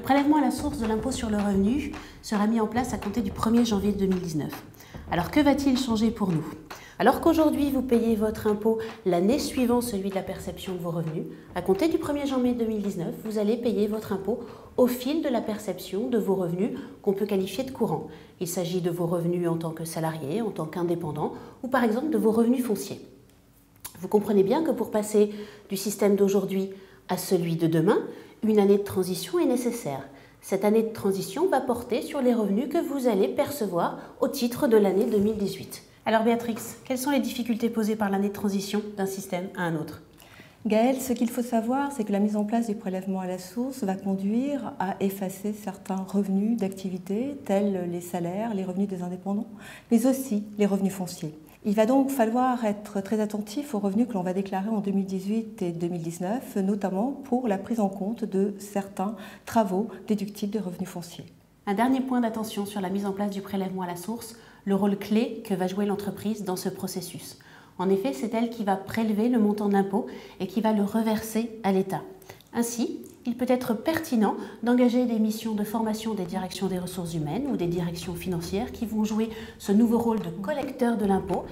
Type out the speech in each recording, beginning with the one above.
prélèvement à la source de l'impôt sur le revenu sera mis en place à compter du 1er janvier 2019. Alors que va-t-il changer pour nous? Alors qu'aujourd'hui vous payez votre impôt l'année suivant celui de la perception de vos revenus, à compter du 1er janvier 2019, vous allez payer votre impôt au fil de la perception de vos revenus qu'on peut qualifier de courants. Il s'agit de vos revenus en tant que salarié, en tant qu'indépendant ou par exemple de vos revenus fonciers. Vous comprenez bien que pour passer du système d'aujourd'hui à celui de demain, une année de transition est nécessaire. Cette année de transition va porter sur les revenus que vous allez percevoir au titre de l'année 2018. Alors Béatrix, quelles sont les difficultés posées par l'année de transition d'un système à un autre? Gaëlle, ce qu'il faut savoir, c'est que la mise en place du prélèvement à la source va conduire à effacer certains revenus d'activité, tels les salaires, les revenus des indépendants, mais aussi les revenus fonciers. Il va donc falloir être très attentif aux revenus que l'on va déclarer en 2018 et 2019, notamment pour la prise en compte de certains travaux déductibles des revenus fonciers. Un dernier point d'attention sur la mise en place du prélèvement à la source, le rôle clé que va jouer l'entreprise dans ce processus. En effet, c'est elle qui va prélever le montant d'impôt et qui va le reverser à l'État. Ainsi, il peut être pertinent d'engager des missions de formation des directions des ressources humaines ou des directions financières qui vont jouer ce nouveau rôle de collecteur de l'impôt,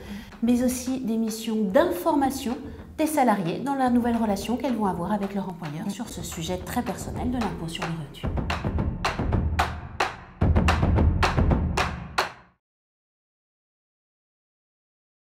mais aussi des missions d'information des salariés dans la nouvelle relation qu'elles vont avoir avec leur employeur sur ce sujet très personnel de l'impôt sur les revenus.